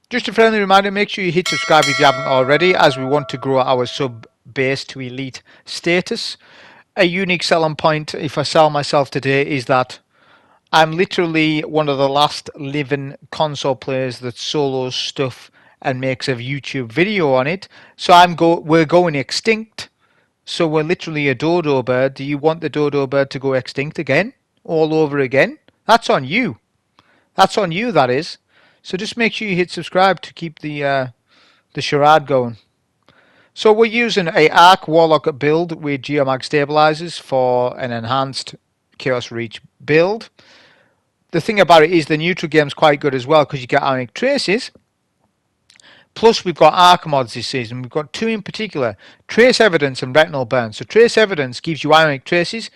Just a friendly reminder, make sure you hit subscribe if you haven't already, as we want to grow our sub base to elite status. A unique selling point, if I sell myself today, is that I'm literally one of the last living console players that solos stuff and makes a YouTube video on it. So we're going extinct. So we're literally a dodo bird. Do you want the dodo bird to go extinct again? All over again? That's on you. That's on you, that is. So just make sure you hit subscribe to keep the charade going. So we're using a Arc Warlock build with Geomag stabilizers for an enhanced Chaos Reach build. The thing about it is the neutral game's quite good as well because you get ionic traces. Plus we've got arc mods this season. We've got two in particular, Trace Evidence and Retinal Burn. So Trace Evidence gives you ionic traces.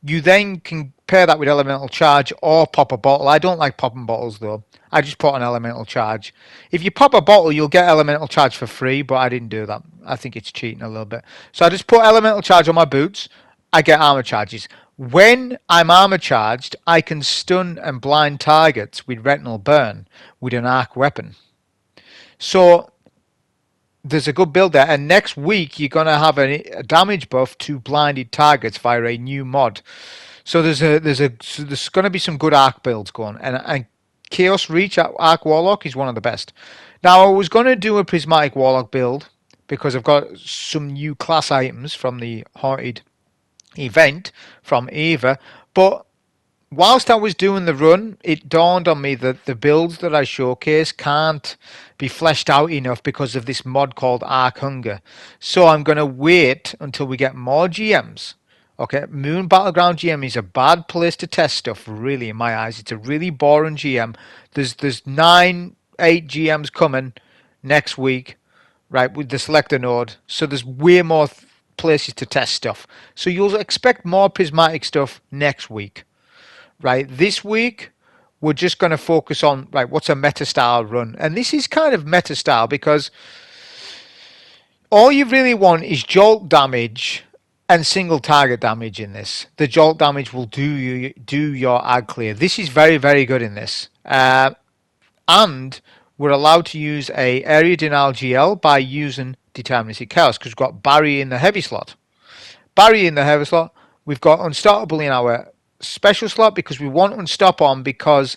You then can pair that with Elemental Charge or pop a bottle. I don't like popping bottles though. I just put an Elemental Charge. If you pop a bottle, you'll get Elemental Charge for free, but I didn't do that. I think it's cheating a little bit. So I just put Elemental Charge on my boots. I get armor charges. When I'm armor charged, I can stun and blind targets with Retinal Burn with an arc weapon. So there's a good build there, and next week you're going to have a damage buff to blinded targets via a new mod. So there's going to be some good arc builds going, and Chaos Reach Arc Warlock is one of the best. Now I was going to do a Prismatic Warlock build because I've got some new class items from the Haunted event from Eva, but whilst I was doing the run, it dawned on me that the builds that I showcase can't be fleshed out enough because of this mod called Arc Hunger. So I'm going to wait until we get more GMs. Okay, Moon Battleground GM is a bad place to test stuff, really, in my eyes. It's a really boring GM. There's 8 GMs coming next week, right, with the selector node. So there's way more places to test stuff. So you'll expect more prismatic stuff next week. Right, this week we're just going to focus on, right, what's a meta style run. And this is kind of meta style because all you really want is jolt damage and single target damage in this. The jolt damage will do your ag clear. This is very, very good in this. And we're allowed to use a area denial GL by using Deterministic Chaos because we've got Barrier in the heavy slot. Barrier in the heavy slot. We've got Unstoppable in our special slot because we want Unstop on because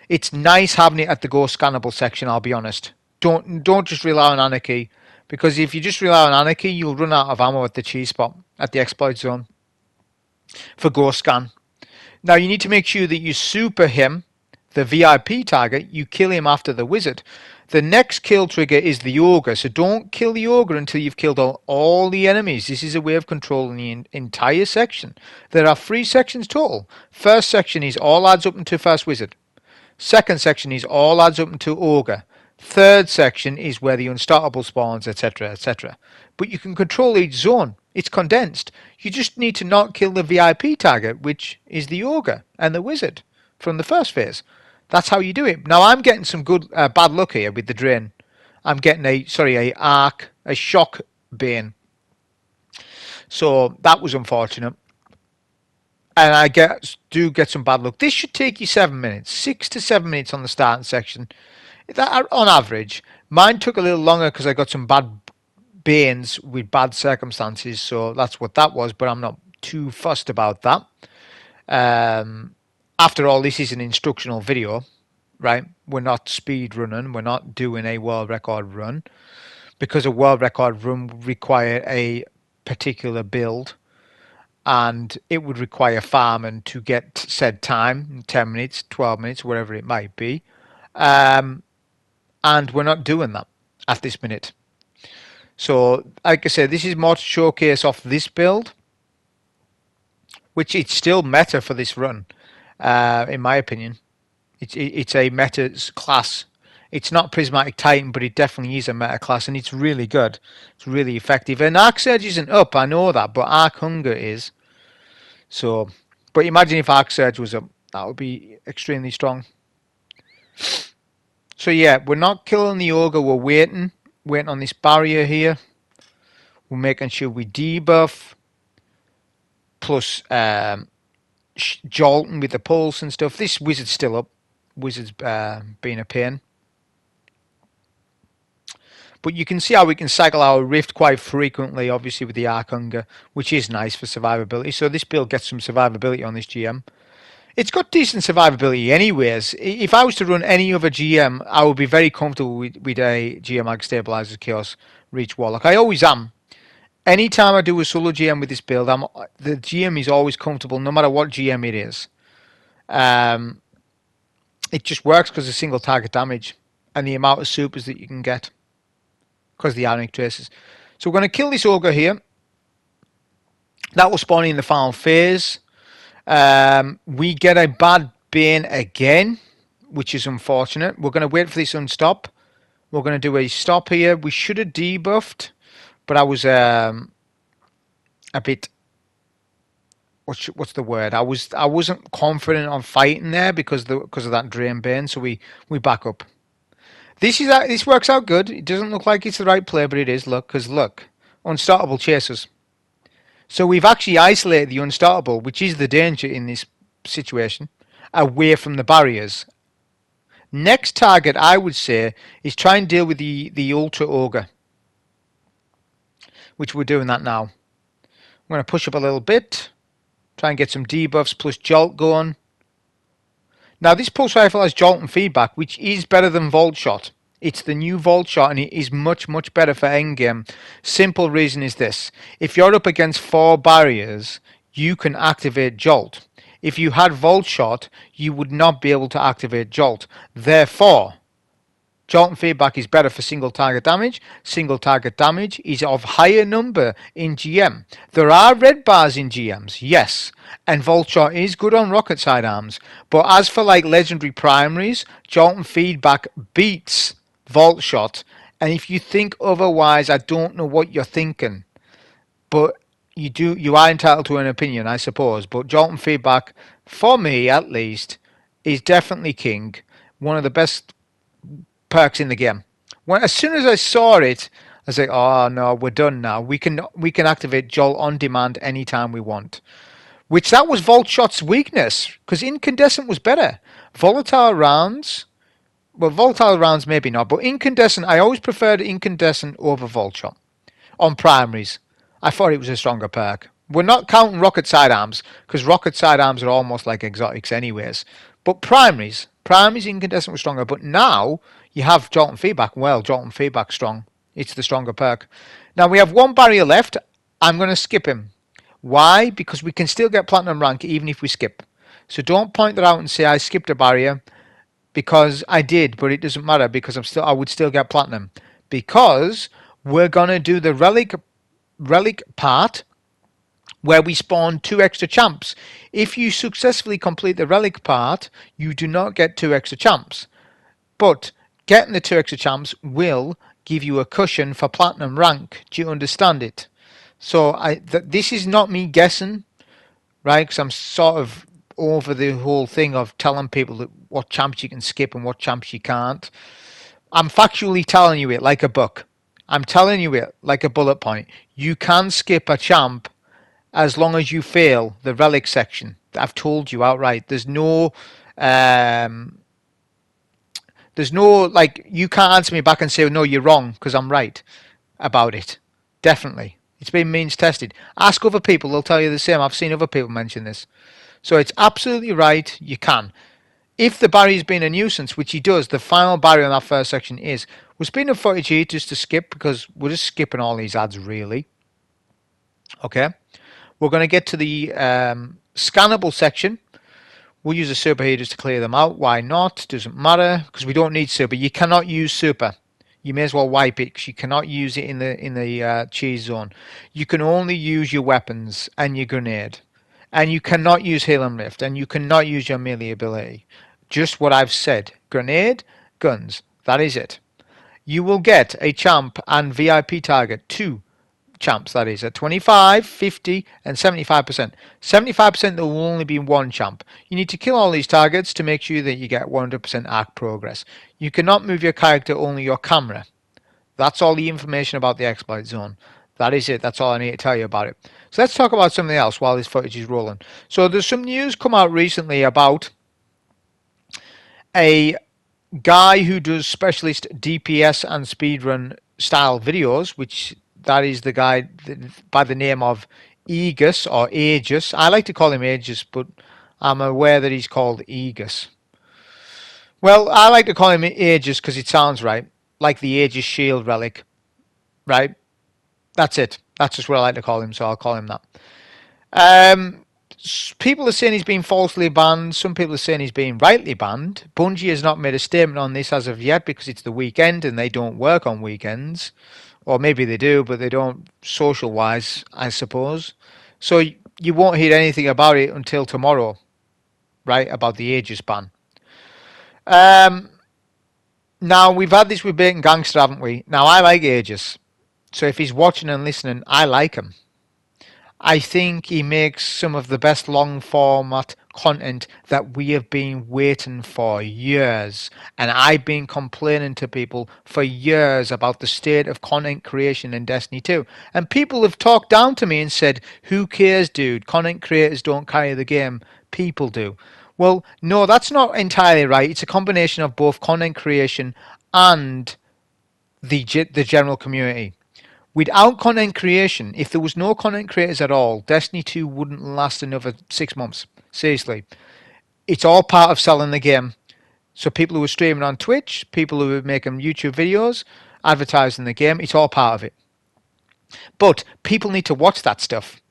it's nice having it at the Go Scannable section, I'll be honest. Don't just rely on Anarchy, because if you just rely on Anarchy, you'll run out of ammo at the cheese spot, at the exploit zone for Go Scan. Now you need to make sure that you super him, the VIP target, you kill him after the wizard. The next kill trigger is the ogre, so don't kill the ogre until you've killed all the enemies. This is a way of controlling the entire section. There are 3 sections total. First section is all adds up into first wizard. Second section is all adds up into ogre. Third section is where the unstoppable spawns, etc, etc. But you can control each zone. It's condensed. You just need to not kill the VIP target, which is the ogre and the wizard from the first phase. That's how you do it. Now I'm getting some good bad luck here with the drain. I'm getting a shock bane. So that was unfortunate. And I do get some bad luck. This should take you 7 minutes, 6 to 7 minutes on the starting section. That on average. Mine took a little longer because I got some bad banes with bad circumstances. So that's what that was. But I'm not too fussed about that. After all, this is an instructional video, right? We're not speed running. We're not doing a world record run because a world record run would require a particular build and it would require farming to get said time, 10 minutes, 12 minutes, whatever it might be. And we're not doing that at this minute. So, like I said, this is more to showcase off this build, which it's still meta for this run. In my opinion, it's a meta class. It's not Prismatic Titan, but it definitely is a meta class, and it's really good. It's really effective. And Arc Surge isn't up, I know that, but Arc Hunger is. So, but imagine if Arc Surge was up, that would be extremely strong. So yeah, we're not killing the ogre. We're waiting on this barrier here. We're making sure we debuff. Plus, jolting with the pulse and stuff. This wizard's still up. Wizard's being a pain. But you can see how we can cycle our Rift quite frequently, obviously with the Arc Hunger, which is nice for survivability. So this build gets some survivability on this GM. It's got decent survivability anyways. If I was to run any other GM, I would be very comfortable with a Geomag Stabilizer Chaos Reach Warlock. I always am. Anytime I do a solo GM with this build, the GM is always comfortable, no matter what GM it is. It just works because of single target damage and the amount of supers that you can get because of the Ionic Traces. So we're going to kill this Ogre here. That will spawn in the final phase. We get a bad Bane again, which is unfortunate. We're going to wait for this unstop. We're going to do a stop here. We should have debuffed, but I was a bit... What's the word? I wasn't confident on fighting there because of that Drain Bane, so we back up. This works out good. It doesn't look like it's the right play, but it is. Look, Unstartable chasers. So we've actually isolated the Unstartable, which is the danger in this situation, away from the barriers. Next target, I would say, is try and deal with the Ultra Ogre, which we're doing that now. I'm going to push up a little bit, try and get some debuffs plus Jolt going. Now this pulse rifle has Jolt and feedback, which is better than Vault Shot. It's the new Vault Shot and it is much, much better for endgame. Simple reason is this. If you're up against 4 barriers, you can activate Jolt. If you had Vault Shot, you would not be able to activate Jolt. Therefore, Jolt and feedback is better for single target damage. Single target damage is of higher number in GM. There are red bars in GMs, yes. And Vault Shot is good on rocket sidearms. But as for like legendary primaries, Jolt and feedback beats Vault Shot. And if you think otherwise, I don't know what you're thinking. But you are entitled to an opinion, I suppose. But Jolt and feedback, for me at least, is definitely king. One of the best perks in the game. As soon as I saw it, I was like, oh no, we're done now. We can activate Jolt on demand anytime we want. Which that was Vault Shot's weakness, because Incandescent was better. Volatile rounds, well, volatile rounds maybe not, but Incandescent, I always preferred Incandescent over Vault Shot on primaries. I thought it was a stronger perk. We're not counting rocket sidearms, because rocket sidearms are almost like exotics anyways. But primaries Incandescent was stronger, but now you have Jolt and feedback. Well, Jolt and feedback strong. It's the stronger perk. Now we have 1 barrier left. I'm going to skip him. Why? Because we can still get platinum rank even if we skip. So don't point that out and say I skipped a barrier, because I did, but it doesn't matter because I would still get platinum, because we're going to do the relic part where we spawn 2 extra champs. If you successfully complete the relic part, you do not get 2 extra champs. But getting the 2 extra champs will give you a cushion for platinum rank. Do you understand it? So this is not me guessing, right? Because I'm sort of over the whole thing of telling people what champs you can skip and what champs you can't. I'm factually telling you it like a book. I'm telling you it like a bullet point. You can skip a champ as long as you fail the relic section. I've told you outright. There's no like, you can't answer me back and say no, you're wrong, because I'm right about it. Definitely. It's been means tested. Ask other people, they'll tell you the same. I've seen other people mention this. So it's absolutely right, you can. If the barrier's been a nuisance, which he does, the final barrier in that first section is, we're speeding up footage here just to skip, because we're just skipping all these ads really. Okay. We're going to get to the scannable section. We'll use a super here just to clear them out. Why not? Doesn't matter, because we don't need super. You cannot use super. You may as well wipe it, because you cannot use it in the cheese zone. You can only use your weapons and your grenade. And you cannot use Heal and Lift. And you cannot use your melee ability. Just what I've said. Grenade, guns. That is it. You will get a champ and VIP target. 2 champs, that is, at 25, 50 and 75%. 75% there will only be 1 champ. You need to kill all these targets to make sure that you get 100% arc progress. You cannot move your character, only your camera. That's all the information about the exploit zone. That is it. That's all I need to tell you about it. So let's talk about something else while this footage is rolling. So there's some news come out recently about a guy who does specialist DPS and speedrun style videos, which that is the guy by the name of Aegis or Aegis. I like to call him Aegis, but I'm aware that he's called Aegis. Well, I like to call him Aegis because it sounds right, like the Aegis Shield relic, right? That's it. That's just what I like to call him, so I'll call him that. Um, People are saying he's been falsely banned. Some people are saying he's been rightly banned. Bungie has not made a statement on this as of yet because it's the weekend and they don't work on weekends. Or maybe they do, but they don't social wise, I suppose. So you won't hear anything about it until tomorrow, right? About the Aegis ban. Um, Now, we've had this with Bacon Gangster, haven't we? Now, I like Aegis. So if he's watching and listening, I like him. I think he makes some of the best long format content that we have been waiting for years. And I've been complaining to people for years about the state of content creation in Destiny 2. And people have talked down to me and said, who cares, dude? Content creators don't carry the game. People do. Well, no, that's not entirely right. It's a combination of both content creation and the general community. Without content creation, if there was no content creators at all, Destiny 2 wouldn't last another 6 months. Seriously. It's all part of selling the game. So people who are streaming on Twitch, people who are making YouTube videos, advertising the game, it's all part of it. But people need to watch that stuff.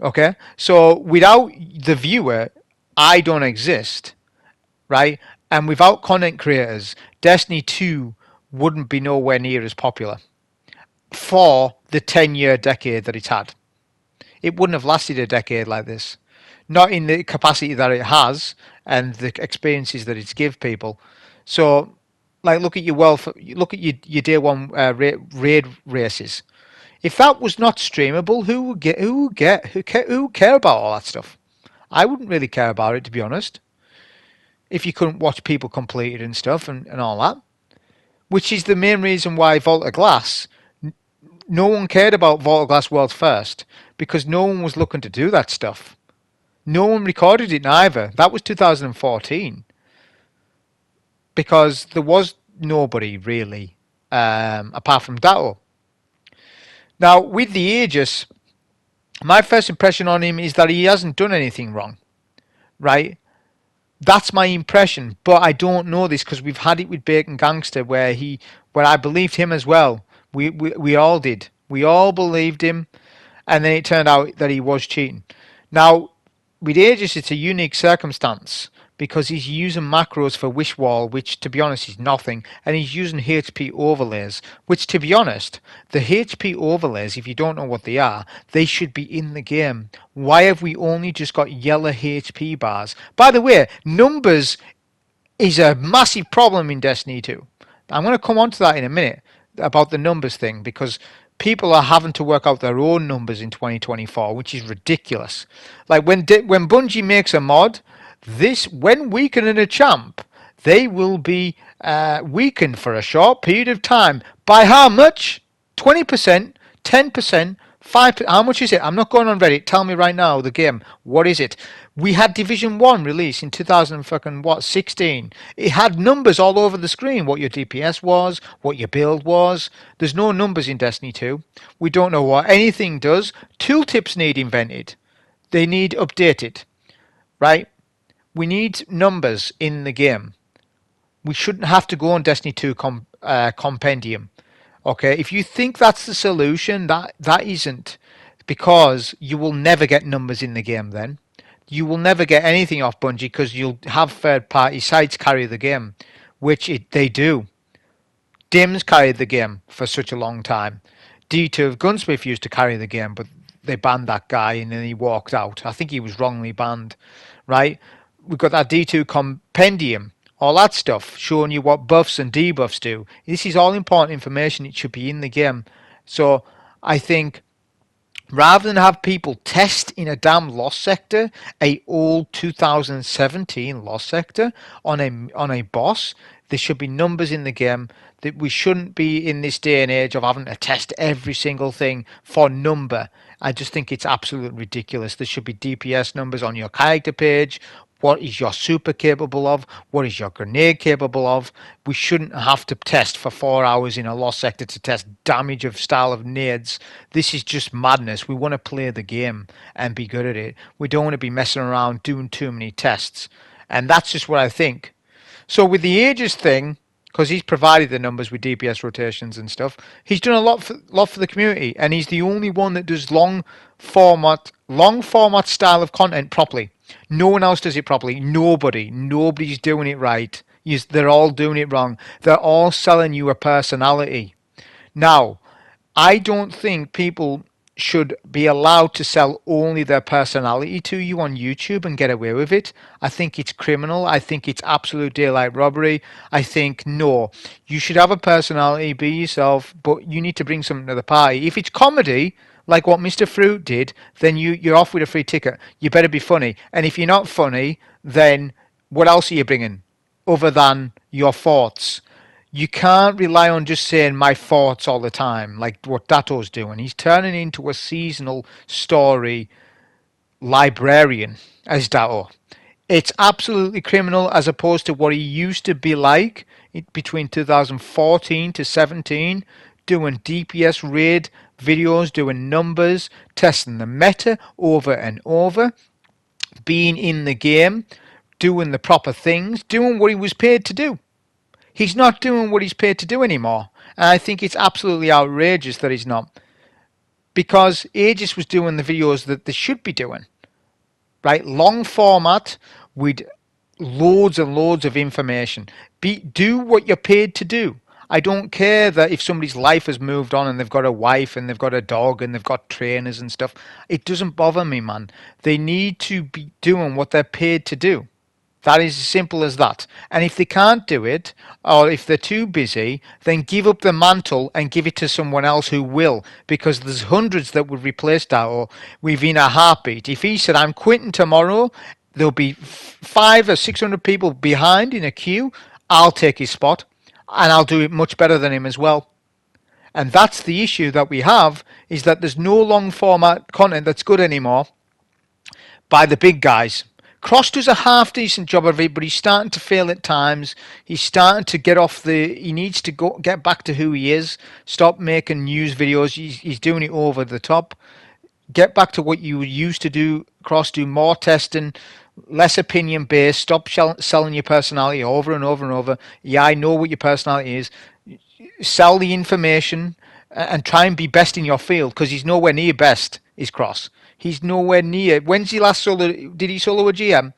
Okay? So without the viewer, I don't exist. Right? And without content creators, Destiny 2 wouldn't be nowhere near as popular for the 10-year decade that it's had. It wouldn't have lasted a decade like this. Not in the capacity that it has and the experiences that it's give people. So, like, look at look at your day one raid races. If that was not streamable, who care about all that stuff? I wouldn't really care about it, to be honest. If you couldn't watch people complete it and stuff and all that, which is the main reason why Vault of Glass, no one cared about Vault of Glass World First because no one was looking to do that stuff. No one recorded it neither. That was 2014 because there was nobody really apart from Datto. Now, with the Aegis, my first impression on him is that he hasn't done anything wrong, right? That's my impression, but I don't know this because we've had it with Bacon Gangster where I believed him as well. We all did. We all believed him, and then it turned out that he was cheating. Now, with Aegis, it's a unique circumstance because he's using macros for wish wall, which to be honest is nothing, and he's using HP overlays, which to be honest, the HP overlays, if you don't know what they are, they should be in the game. Why have we only just got yellow HP bars? By the way, numbers is a massive problem in Destiny 2. I'm going to come on to that in a minute about the numbers thing because people are having to work out their own numbers in 2024, which is ridiculous. Like when Bungie makes a mod, when weakening a champ, they will be weakened for a short period of time. By how much? 20%, 10%, 5%. How much is it? I'm not going on Reddit. Tell me right now the game. What is it? We had Division 1 release in 2016. It had numbers all over the screen. What your DPS was, what your build was. There's no numbers in Destiny 2. We don't know what anything does. Tooltips need invented. They need updated. Right? We need numbers in the game. We shouldn't have to go on Destiny 2 compendium. Okay, if you think that's the solution, that isn't, because you will never get numbers in the game then. You will never get anything off Bungie because you'll have third-party sites carry the game, which they do. Dims carried the game for such a long time. D2 of Gunsmith used to carry the game, but they banned that guy and then he walked out. I think he was wrongly banned, right? We've got that D2 compendium, all that stuff, showing you what buffs and debuffs do. This is all important information. It should be in the game. So I think rather than have people test in a damn lost sector, a old 2017 lost sector on a boss, there should be numbers in the game. That we shouldn't be in this day and age of having to test every single thing for number. I just think it's absolutely ridiculous. There should be DPS numbers on your character page, What is your super capable of? What is your grenade capable of? We shouldn't have to test for 4 hours in a lost sector to test damage of style of nades. This is just madness. We want to play the game and be good at it. We don't want to be messing around doing too many tests. And that's just what I think. So with the ages thing, because he's provided the numbers with DPS rotations and stuff, he's done a lot for the community, and he's the only one that does long format style of content properly. No one else does it properly. Nobody's doing it right. They're all doing it wrong. They're all selling you a personality. Now, I don't think people should be allowed to sell only their personality to you on YouTube and get away with it. I think it's criminal. I think it's absolute daylight robbery. I think, no, you should have a personality, be yourself, but you need to bring something to the party. If it's comedy, like what Mr. Fruit did, then you're off with a free ticket. You better be funny. And if you're not funny, then what else are you bringing other than your thoughts? You can't rely on just saying my thoughts all the time, like what Dato's doing. He's turning into a seasonal story librarian as Dato. It's absolutely criminal as opposed to what he used to be like between 2014 to 17, doing DPS raid videos, doing numbers, testing the meta over and over, being in the game, doing the proper things, doing what he was paid to do. He's not doing what he's paid to do anymore. And I think it's absolutely outrageous that he's not. Because Aegis was doing the videos that they should be doing. Right? Long format with loads and loads of information. Do what you're paid to do. I don't care that if somebody's life has moved on and they've got a wife and they've got a dog and they've got trainers and stuff. It doesn't bother me, man. They need to be doing what they're paid to do. That is as simple as that. And if they can't do it, or if they're too busy, then give up the mantle and give it to someone else who will, because there's hundreds that would replace Dao within a heartbeat. If he said, I'm quitting tomorrow, there'll be 500 or 600 people behind in a queue. I'll take his spot, and I'll do it much better than him as well. And that's the issue that we have, is that there's no long format content that's good anymore by the big guys. Cross does a half decent job of it, but he's starting to fail at times. He's starting to get off the. He needs to get back to who he is. Stop making news videos. He's doing it over the top. Get back to what you used to do. Cross, do more testing, less opinion based. Stop selling your personality over and over and over. Yeah, I know what your personality is. Sell the information and try and be best in your field, because he's nowhere near best. Is Cross. He's nowhere near. When's he last solo? Did he solo a GM?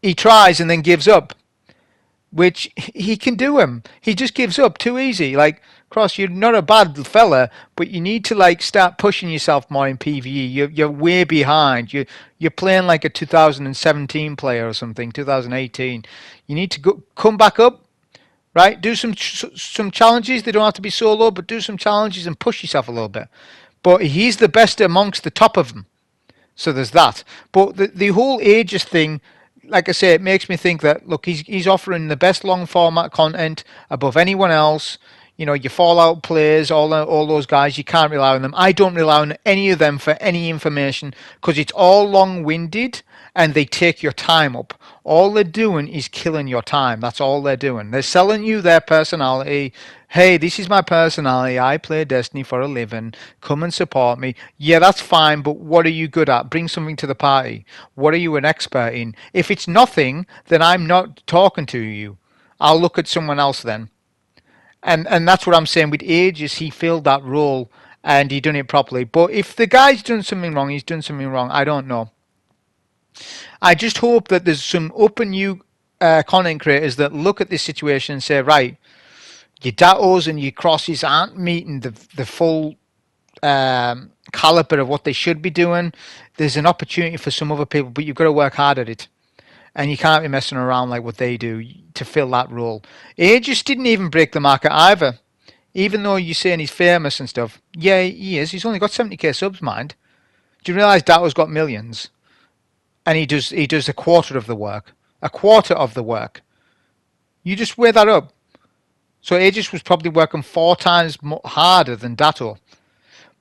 He tries and then gives up, which he can do him. He just gives up too easy. Like, Cross, you're not a bad fella, but you need to like start pushing yourself more in PvE. You're way behind. You're playing like a 2017 player or something, 2018. You need to come back up, right? Do some challenges. They don't have to be solo, but do some challenges and push yourself a little bit. But he's the best amongst the top of them. So there's that. But the whole Aegis thing, like I say, it makes me think that, look, he's offering the best long format content above anyone else. You know, your Fallout players, all those guys, you can't rely on them. I don't rely on any of them for any information, because it's all long-winded and they take your time up. All they're doing is killing your time. That's all they're doing. They're selling you their personality. Hey, this is my personality. I play Destiny for a living. Come and support me. Yeah, that's fine, but what are you good at? Bring something to the party. What are you an expert in? If it's nothing, then I'm not talking to you. I'll look at someone else then. And that's what I'm saying. With Aegis, he filled that role and he done it properly. But if the guy's done something wrong, he's done something wrong. I don't know. I just hope that there's some open new content creators that look at this situation and say, right, your datos and your crosses aren't meeting the full caliber of what they should be doing. There's an opportunity for some other people, but you've got to work hard at it. And you can't be messing around like what they do to fill that role. Aegis didn't even break the market either. Even though you're saying he's famous and stuff. Yeah, he is. He's only got 70k subs, mind. Do you realise Dato's got millions? And he does a quarter of the work. A quarter of the work. You just weigh that up. So Aegis was probably working 4 times harder than Dato.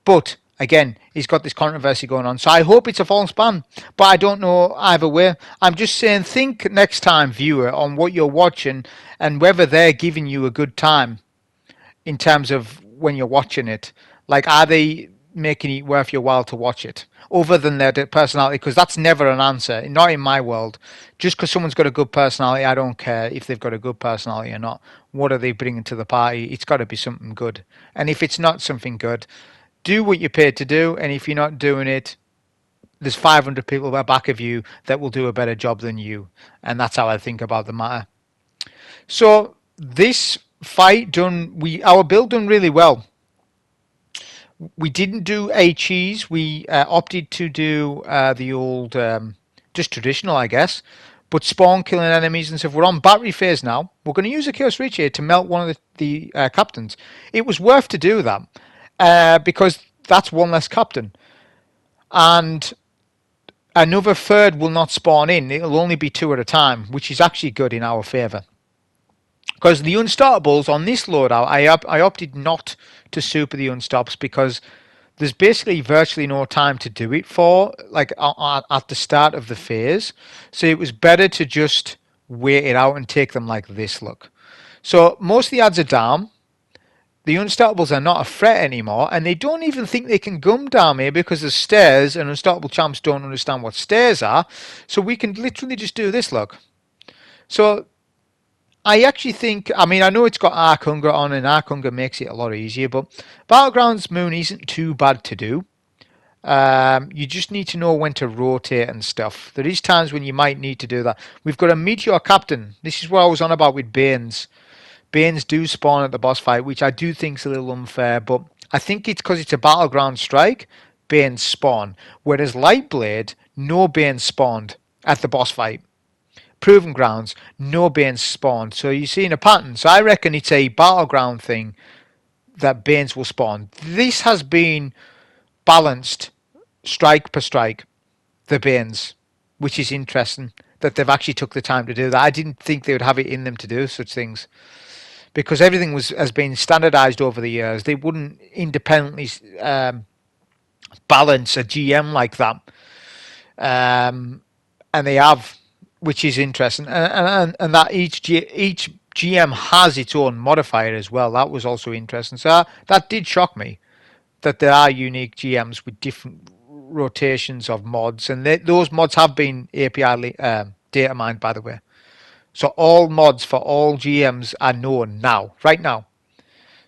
But Again, he's got this controversy going on. So I hope it's a false ban, but I don't know either way. I'm just saying, think next time, viewer, on what you're watching and whether they're giving you a good time in terms of when you're watching it. Like, are they making it worth your while to watch it? Other than their personality, because that's never an answer. Not in my world. Just because someone's got a good personality, I don't care if they've got a good personality or not. What are they bringing to the party? It's got to be something good. And if it's not something good, do what you're paid to do. And if you're not doing it, there's 500 people back of you that will do a better job than you. And that's how I think about the matter. So this fight done, our build done really well. We didn't do a cheese. We opted to do the old, just traditional, I guess. But spawn killing enemies and stuff. We're on battery phase now. We're going to use a Chaos Reach here to melt one of the captains. It was worth to do that because that's one less captain. And another third will not spawn in. It'll only be 2 at a time, which is actually good in our favour. Because the unstartables on this loadout, I opted not to super the unstops because there's basically virtually no time to do it for, like at the start of the phase. So it was better to just wait it out and take them like this, look. So most of the ads are down. The unstartables are not a threat anymore, and they don't even think they can gum down here because there's stairs, and unstartable champs don't understand what stairs are. So we can literally just do this, look. So I actually think, I mean, I know it's got Arc Hunger on, and Arc Hunger makes it a lot easier, but Battlegrounds Moon isn't too bad to do. You just need to know when to rotate and stuff. There is times when you might need to do that. We've got a Meteor Captain. This is what I was on about with Banes. Banes do spawn at the boss fight, which I do think is a little unfair, but I think it's because it's a Battleground strike, Banes spawn. Whereas Lightblade, no Banes spawned at the boss fight. Proven Grounds, no Banes spawned. So you're seeing a pattern. So I reckon it's a Battleground thing that Banes will spawn. This has been balanced strike per strike, the Banes, which is interesting that they've actually took the time to do that. I didn't think they would have it in them to do such things because everything has been standardized over the years. They wouldn't independently balance a GM like that, and they have, which is interesting, and that each GM has its own modifier as well. That was also interesting. So that did shock me that there are unique GMs with different rotations of mods, and those mods have been API data mined, by the way. So all mods for all GMs are known now, right now.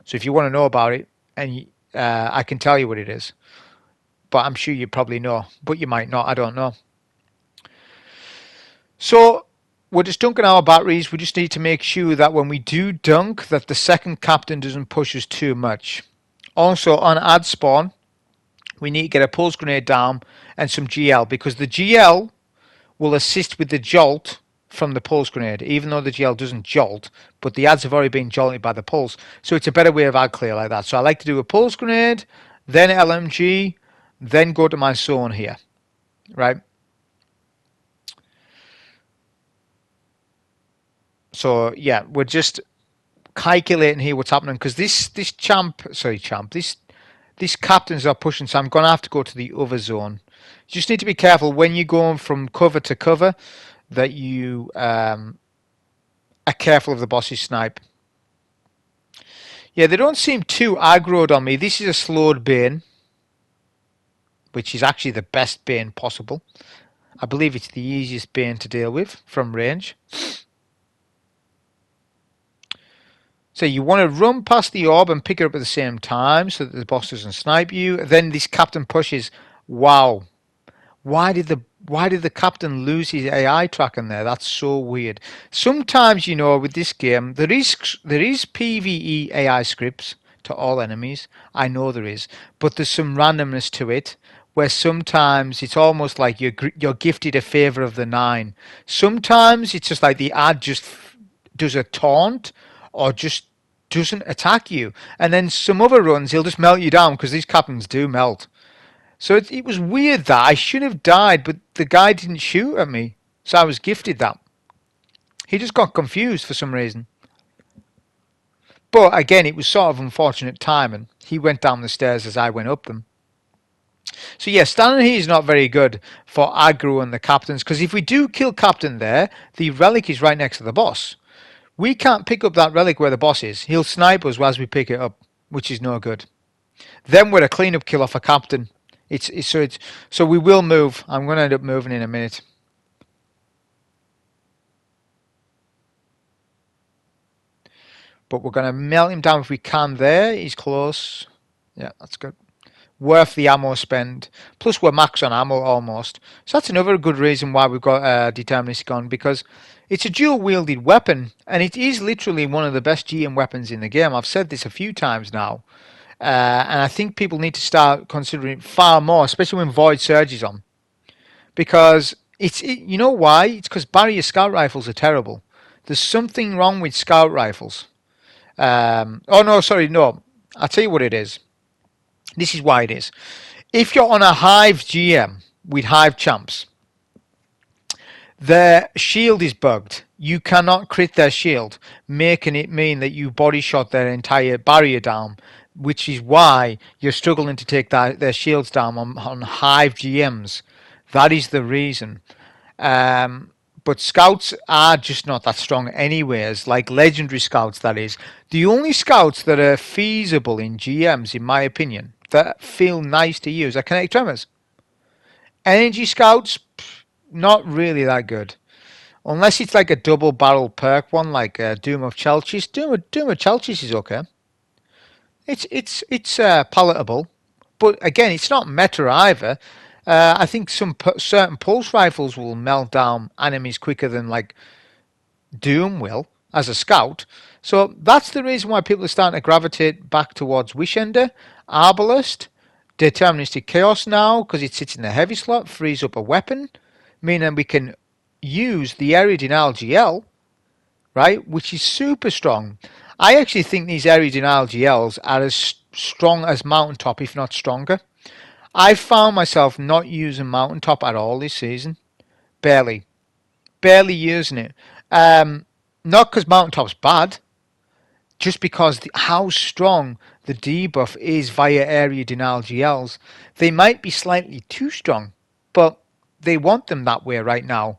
So if you want to know about it, and I can tell you what it is, but I'm sure you probably know, but you might not. I don't know. So we're just dunking our batteries. We just need to make sure that when we do dunk, that the second captain doesn't push us too much. Also on ad spawn, we need to get a pulse grenade down and some GL, because the GL will assist with the jolt from the pulse grenade, even though the GL doesn't jolt, but the ads have already been jolted by the pulse. So it's a better way of ad clear like that. So I like to do a pulse grenade, then LMG, then go to my zone here, right? So yeah, we're just calculating here what's happening, because this captains are pushing, so I'm going to have to go to the other zone. You just need to be careful when you're going from cover to cover that you are careful of the boss's snipe. Yeah, they don't seem too aggroed on me. This is a slowed Bane, which is actually the best Bane possible. I believe it's the easiest Bane to deal with from range. So you want to run past the orb and pick it up at the same time so that the boss doesn't snipe you. Then this captain pushes. Wow. Why did the captain lose his AI tracking there? That's so weird. Sometimes, you know, with this game, there is PvE AI scripts to all enemies. I know there is. But there's some randomness to it, where sometimes it's almost like you're gifted a favor of the 9. Sometimes it's just like the ad just does a taunt, or just doesn't attack you. And then some other runs, he'll just melt you down, because these captains do melt. So it was weird that I should have died, but the guy didn't shoot at me. So I was gifted that. He just got confused for some reason. But again, it was sort of unfortunate timing. He went down the stairs as I went up them. So yeah, standing here is not very good for aggro and the captains, because if we do kill captain there, the relic is right next to the boss. We can't pick up that relic where the boss is. He'll snipe us as we pick it up, which is no good. Then we're a cleanup kill off a captain. So we will move. I'm going to end up moving in a minute. But we're going to melt him down if we can there. He's close. Yeah, that's good. Worth the ammo spend. Plus we're max on ammo almost. So that's another good reason why we've got Deterministic on, because it's a dual wielded weapon and it is literally one of the best GM weapons in the game. I've said this a few times now. And I think people need to start considering it far more, especially when Void Surge is on. Because you know why? It's because barrier scout rifles are terrible. There's something wrong with scout rifles. Oh no, sorry, no. I'll tell you what it is. This is why it is. If you're on a Hive GM with Hive champs, their shield is bugged. You cannot crit their shield, making it mean that you body shot their entire barrier down, which is why you're struggling to take their shields down on Hive GMs. That is the reason. But scouts are just not that strong anyways, like legendary scouts, that is. The only scouts that are feasible in GMs, in my opinion, that feel nice to use are kinetic tremors. Energy scouts, not really that good. Unless it's like a double barrel perk one, like Doom of Chelchis. Doom of Chelchis is okay. It's palatable, but again, it's not meta either. I think certain pulse rifles will melt down enemies quicker than like Doom will as a scout. So that's the reason why people are starting to gravitate back towards Wishender, Arbalest, Deterministic Chaos now, because it sits in the heavy slot, frees up a weapon, meaning we can use the Eridin LGL, right, which is super strong. I actually think these Eridin LGLs are as strong as Mountaintop, if not stronger. I found myself not using Mountaintop at all this season. Barely. Barely using it. Not because Mountaintop's bad, just because how strong the debuff is via area denial GLs. They might be slightly too strong, but they want them that way right now.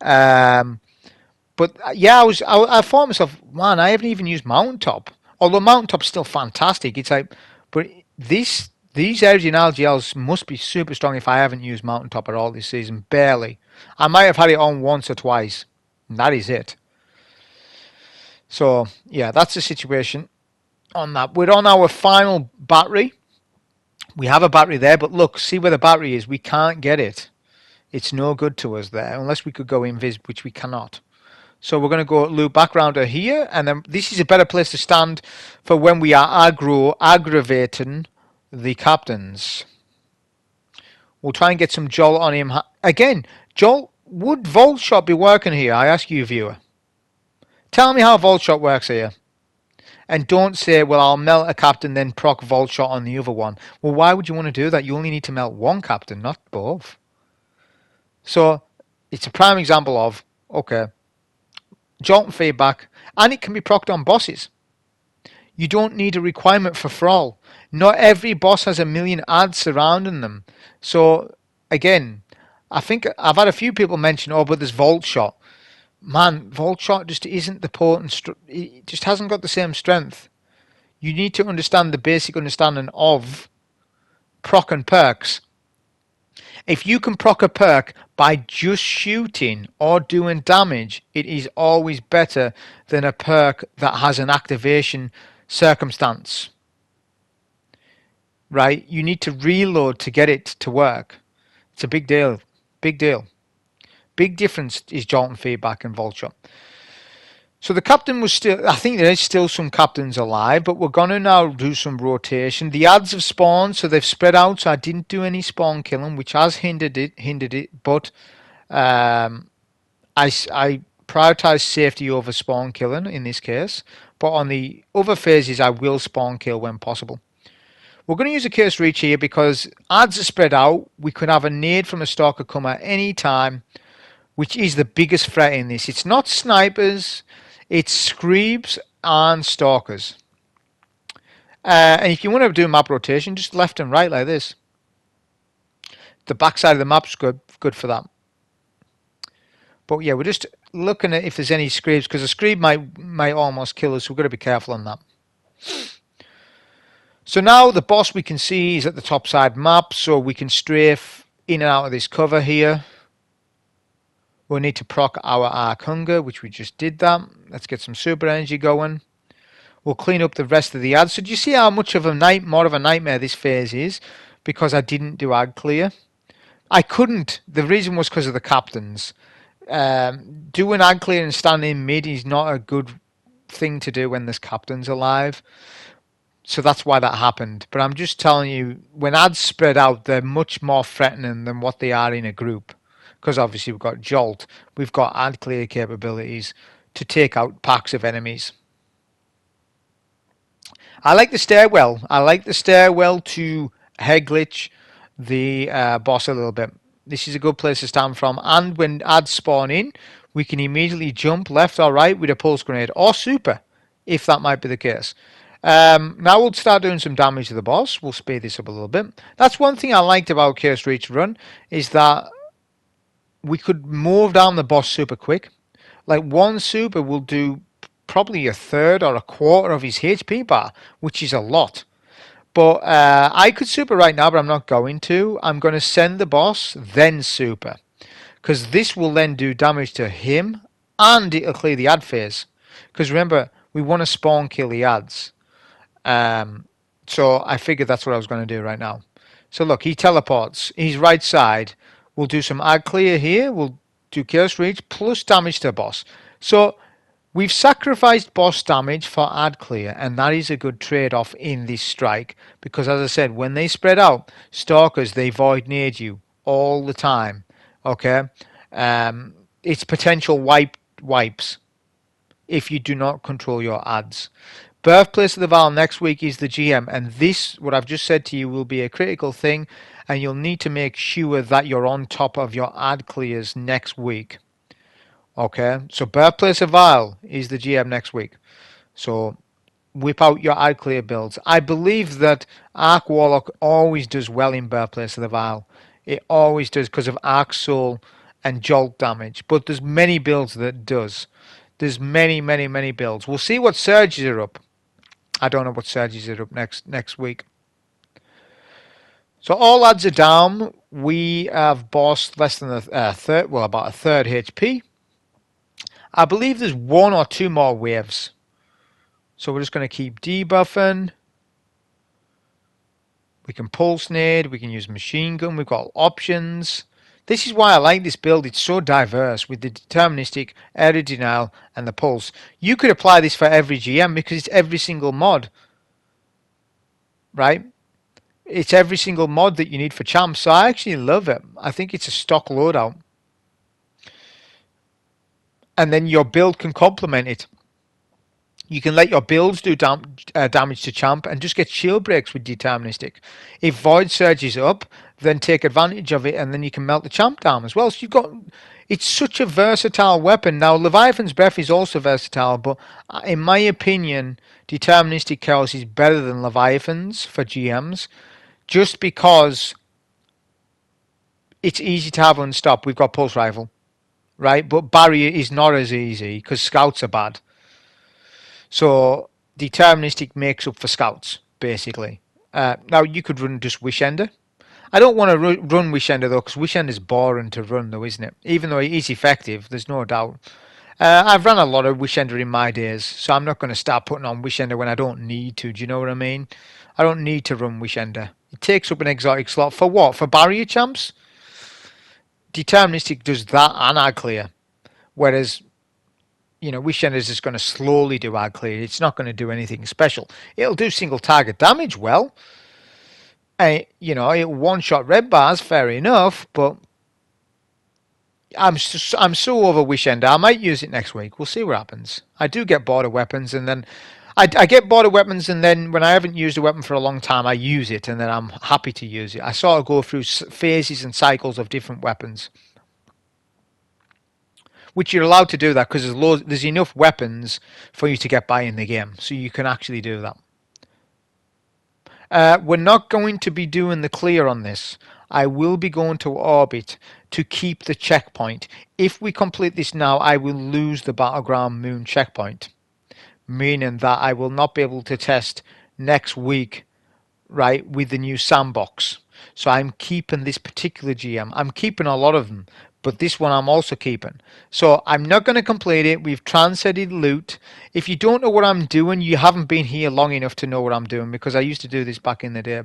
But yeah, I thought myself, man, I haven't even used Mountaintop. Although Mountaintop's still fantastic. It's like, but these Ergin LGLs must be super strong if I haven't used Mountaintop at all this season. Barely. I might have had it on once or twice. And that is it. So yeah, that's the situation on that. We're on our final battery. We have a battery there, but look, see where the battery is. We can't get it. It's no good to us there, unless we could go invis, which we cannot. So we're going to go loop background here, and then this is a better place to stand for when we are aggravating the captains. We'll try and get some Jolt on him. Again, Jolt, would Volt Shot be working here? I ask you, viewer. Tell me how Volt Shot works here. And don't say, well, I'll melt a captain, then proc Volt Shot on the other one. Well, why would you want to do that? You only need to melt one captain, not both. So it's a prime example of, okay, Jolt and feedback, and it can be procced on bosses. You don't need a requirement for Thrall. Not every boss has a million ads surrounding them. So again, I think I've had a few people mention, oh, but there's Volt Shot. Man, Volt Shot just isn't the potent. It just hasn't got the same strength. You need to understand the basic understanding of proc and perks. If you can proc a perk by just shooting or doing damage, it is always better than a perk that has an activation circumstance. Right? You need to reload to get it to work. It's a big deal. Big deal. Big difference is Jolt and feedback and Volt Shot. So the captain was still, I think there is still some captains alive, but we're going to now do some rotation. The ads have spawned, so they've spread out, so I didn't do any spawn killing, which has hindered it, but I prioritize safety over spawn killing in this case, but on the other phases I will spawn kill when possible. We're going to use a Curse Reach here because ads are spread out. We could have a nade from a stalker come at any time, which is the biggest threat in this. It's not snipers, it's Screebs and Stalkers. And if you want to do map rotation, just left and right like this. the backside of the map's good for that. But yeah, we're just looking at if there's any screeds, because a screed might almost kill us, so we've got to be careful on that. So now the boss we can see is at the top side map, so we can strafe in and out of this cover here. We'll need to proc our Arc Hunger, which we just did that. Let's get some super energy going. We'll clean up the rest of the ads. So do you see how much of a more of a nightmare this phase is? Because I didn't do ad clear. I couldn't. The reason was because of the captains. Doing ad clear and standing mid is not a good thing to do when there's captains alive. So that's why that happened. But I'm just telling you, when ads spread out, they're much more threatening than what they are in a group. Because obviously we've got Jolt, we've got ad clear capabilities to take out packs of enemies. I like the stairwell. I like the stairwell to head glitch the boss a little bit. This is a good place to stand from. And when ads spawn in, we can immediately jump left or right with a pulse grenade or super, if that might be the case. Now we'll start doing some damage to the boss. We'll speed this up a little bit. That's one thing I liked about Chaos Reach Run, is that we could move down the boss super quick. Like one super will do probably a third or a quarter of his HP bar, which is a lot. But I could super right now, but I'm not going to. I'm going to send the boss, then super. Because this will then do damage to him, and it'll clear the ad phase. Because remember, we want to spawn kill the ads. So I figured that's what I was going to do right now. So look, he teleports. He's right side. We'll do some ad clear here. We'll do Chaos Reach plus damage to the boss. So we've sacrificed boss damage for ad clear, and that is a good trade-off in this strike. Because as I said, when they spread out, stalkers, they void nade you all the time. Okay? It's potential wipes if you do not control your ads. Birthplace of the Val next week is the GM, and this, what I've just said to you, will be a critical thing, and you'll need to make sure that you're on top of your ad clears next week. Okay, so Birthplace of Val is the GM next week. So whip out your ad clear builds. I believe that Arc Warlock always does well in Birthplace of the Val. It always does because of Arc Soul and Jolt damage, but there's many builds that does. There's many builds. We'll see what surges are up. I don't know what surges are up next week. So all ads are down. We have bossed less than a third, well, about a third HP. I believe there's one or two more waves. So we're just going to keep debuffing. We can pulse nade. We can use machine gun. We've got options. This is why I like this build. It's so diverse with the deterministic, area denial, and the pulse. You could apply this for every GM because it's every single mod. Right? It's every single mod that you need for champs. So I actually love it. I think it's a stock loadout. And then your build can complement it. You can let your builds do damage to champ and just get shield breaks with deterministic. If void surges up, then take advantage of it, and then you can melt the champ down as well. So you've got, it's such a versatile weapon. Now Leviathan's Breath is also versatile, but in my opinion, Deterministic Chaos is better than Leviathan's for GMs, just because it's easy to have unstop. We've got pulse rifle, right? But barrier is not as easy because scouts are bad. So deterministic makes up for scouts, basically. Now you could run just Wish Ender. I don't want to run Wish Ender though, because Wish Ender is boring to run though, isn't it? Even though it is effective, there's no doubt. I've run a lot of Wish Ender in my days, so I'm not going to start putting on Wish Ender when I don't need to. Do you know what I mean? I don't need to run Wish Ender. It takes up an exotic slot. For what? For barrier champs? Deterministic does that and ad clear. Whereas, you know, Wish Ender is just going to slowly do ad clear. It's not going to do anything special. It'll do single target damage well. You know, it one-shot red bars, fair enough, but I'm so over Wish Ender. I might use it next week. We'll see what happens. I do get bored of weapons, and then I get bored of weapons, and then when I haven't used a weapon for a long time, I use it, and then I'm happy to use it. I sort of go through phases and cycles of different weapons, which you're allowed to do that because there's enough weapons for you to get by in the game, so you can actually do that. We're not going to be doing the clear on this. I will be going to orbit to keep the checkpoint. If we complete this now, I will lose the Battleground Moon checkpoint, meaning that I will not be able to test next week, right, with the new sandbox. So I'm keeping this particular GM. I'm keeping a lot of them, but this one I'm also keeping. So I'm not going to complete it. We've transcended loot. If you don't know what I'm doing, you haven't been here long enough to know what I'm doing, because I used to do this back in the day,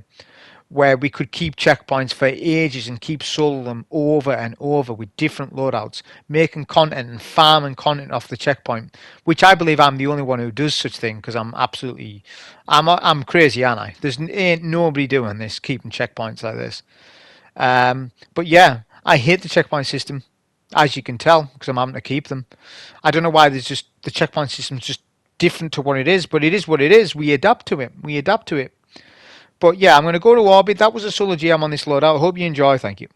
where we could keep checkpoints for ages and keep solo them over and over with different loadouts, making content and farming content off the checkpoint, which I believe I'm the only one who does such thing, because I'm crazy, aren't I? There's ain't nobody doing this, keeping checkpoints like this. But yeah, I hate the checkpoint system, as you can tell, because I'm having to keep them. I don't know why there's just the checkpoint system's just different to what it is, but it is what it is. We adapt to it. We adapt to it. But yeah, I'm going to go to orbit. That was a solo GM on this loadout. I hope you enjoy. Thank you.